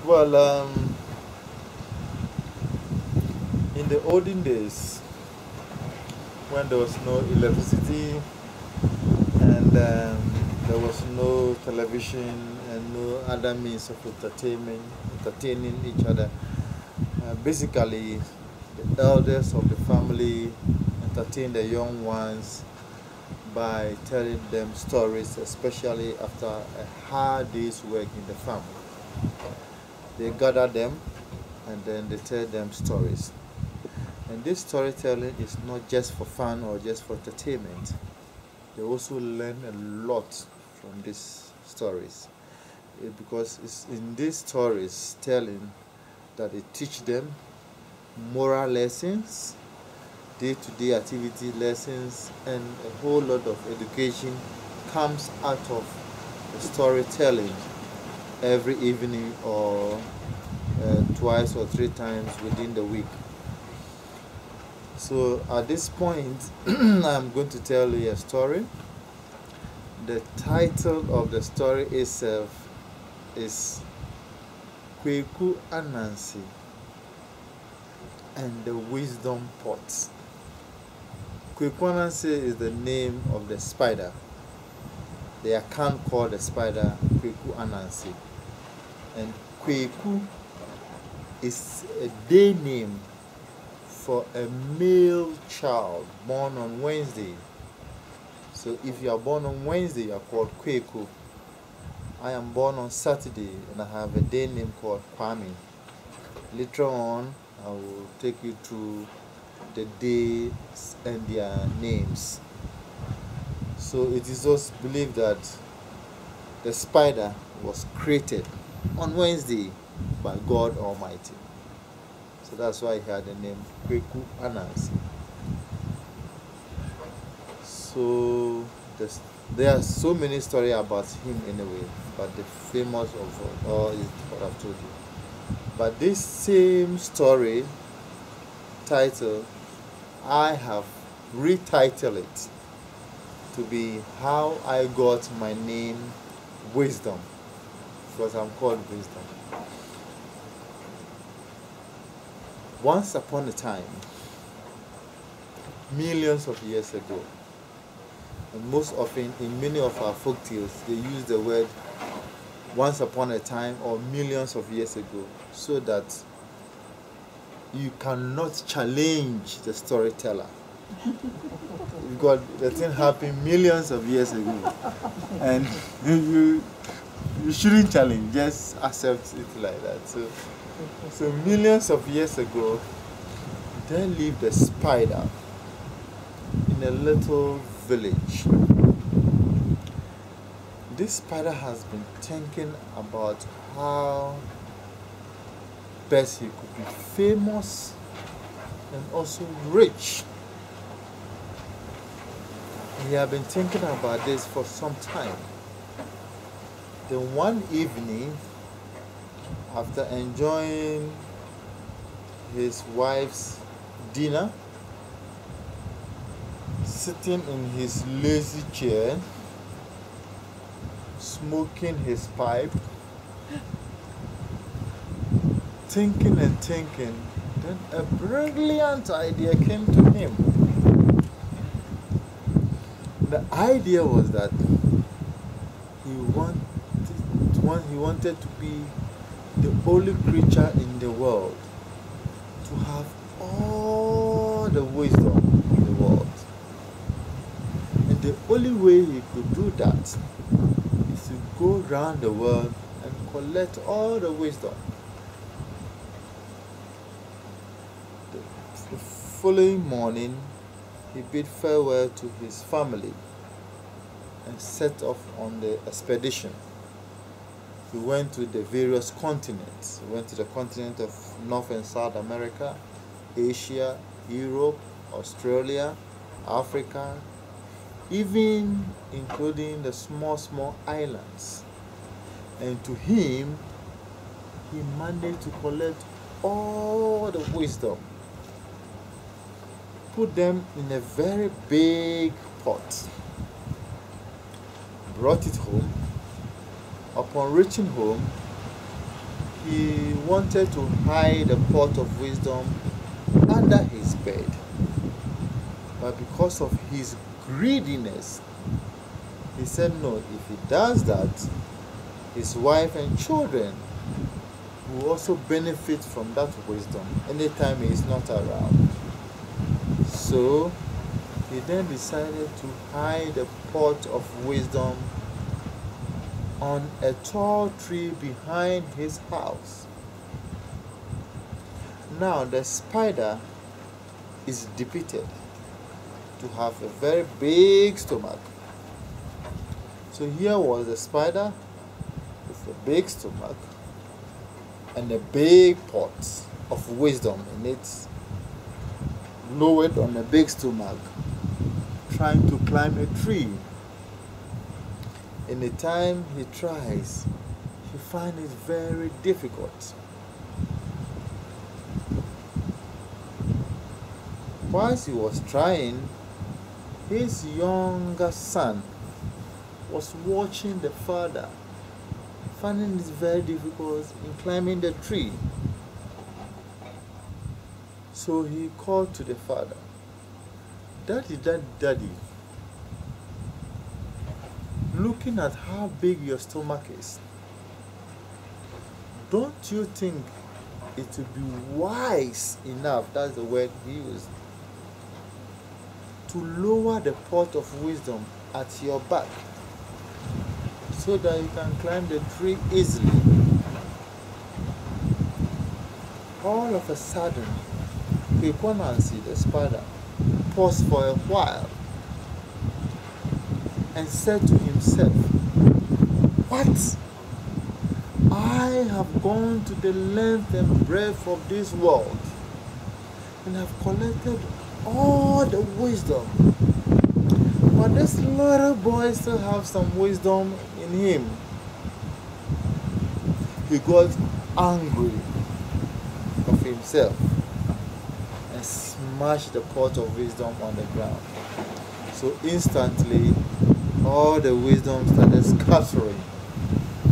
Well, in the olden days, when there was no electricity and there was no television and no other means of entertaining each other, basically the elders of the family entertain the young ones by telling them stories, especially after a hard day's work in the farm. They gather them and then they tell them stories. And this storytelling is not just for fun or just for entertainment. They also learn a lot from these stories. Because it's in these stories telling that they teach them moral lessons, day-to-day activity lessons, and a whole lot of education comes out of the storytelling every evening or twice or three times within the week. So at this point, I'm going to tell you a story. The title of the story itself is Kweku Anansi and the Wisdom Pot. Kweku Anansi is the name of the spider. The account called the spider Kweku Anansi. And Kweku is a day name for a male child born on Wednesday. So if you are born on Wednesday, you are called Kweku. I am born on Saturday and I have a day name called Kwame. Later on, I will take you through the days and their names. So it is also believed that the spider was created on Wednesday by God Almighty. So that's why he had the name Kweku Anansi. So there are so many stories about him anyway, but the famous of all is what I've told you. But this same story title, I have retitled it to be How I Got My Name Wisdom, because I'm called Wisdom. Once upon a time, millions of years ago, and most often in many of our folk tales, they use the word once upon a time or millions of years ago so that you cannot challenge the storyteller. Because the thing happened millions of years ago and you shouldn't challenge, just accept it like that. So millions of years ago, there lived a spider in a little village. This spider has been thinking about how best he could be famous and also rich. He had been thinking about this for some time. Then one evening, after enjoying his wife's dinner, sitting in his lazy chair, smoking his pipe, thinking and thinking, then a brilliant idea came to him. The idea was that he wanted to be the only creature in the world to have all the wisdom in the world. And the only way he could do that is to go around the world and collect all the wisdom. The following morning, he bid farewell to his family and set off on the expedition. He went to the various continents. He went to the continent of North and South America, Asia, Europe, Australia, Africa, even including the small islands. And to him, he managed to collect all the wisdom, put them in a very big pot, brought it home. Upon reaching home, he wanted to hide the pot of wisdom under his bed. But because of his greediness, he said no, if he does that, his wife and children will also benefit from that wisdom anytime he is not around. So he then decided to hide the pot of wisdom on a tall tree behind his house. Now the spider is depicted to have a very big stomach. So here was the spider with a big stomach and a big pot of wisdom in it, lowered on a big stomach, trying to climb a tree. Any time he tries, he finds it very difficult. Whilst he was trying, his younger son was watching the father, finding it very difficult in climbing the tree. So he called to the father, "Daddy, daddy, daddy, looking at how big your stomach is, don't you think it would be wise enough," that's the word he used, "to lower the pot of wisdom at your back so that you can climb the tree easily?" All of a sudden, Kwekwonansi, the spider, paused for a while and said to himself, "What? I have gone to the length and breadth of this world and have collected all the wisdom, but this little boy still has some wisdom in him." He got angry of himself and smashed the pot of wisdom on the ground. So instantly, all the wisdom started scattering.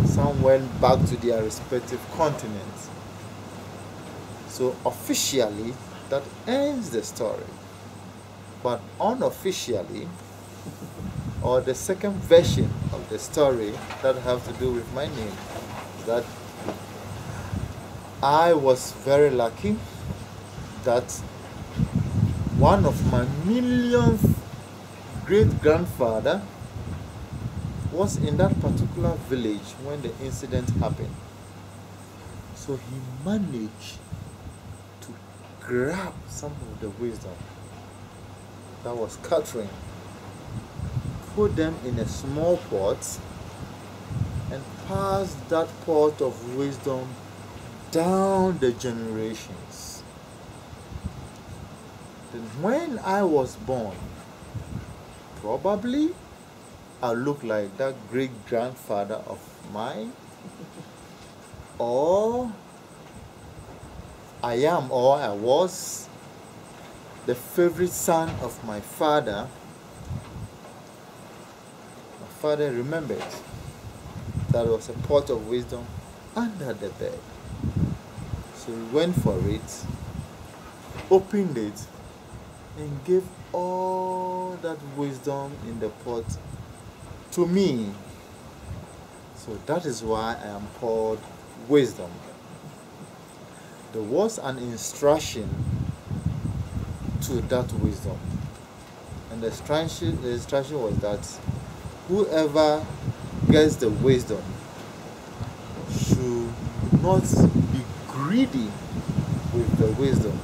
Some went back to their respective continents. So officially, that ends the story. But unofficially, or the second version of the story that has to do with my name, that I was very lucky that one of my millionth great-grandfather was in that particular village when the incident happened. So he managed to grab some of the wisdom that was scattering, put them in a small pot, and pass that pot of wisdom down the generations. Then when I was born, probably I look like that great-grandfather of mine, or I am, or I was, the favorite son of my father. My father remembered that there was a pot of wisdom under the bed. So he went for it, opened it, and gave all that wisdom in the pot to me. So that is why I am called Wisdom. There was an instruction to that wisdom, and the instruction was that whoever gets the wisdom should not be greedy with the wisdom,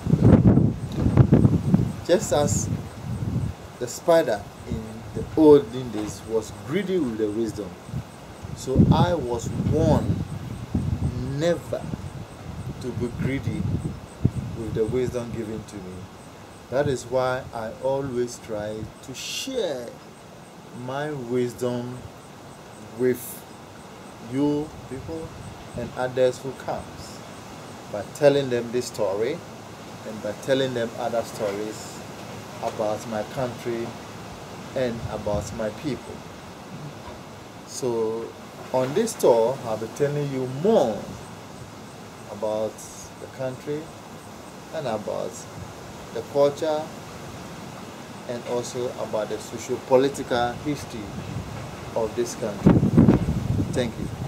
just as the spider in the olden days was greedy with the wisdom. So I was warned never to be greedy with the wisdom given to me. That is why I always try to share my wisdom with you people and others who comes, by telling them this story and by telling them other stories about my country and about my people. So on this tour, I'll be telling you more about the country and about the culture and also about the socio-political history of this country. Thank you.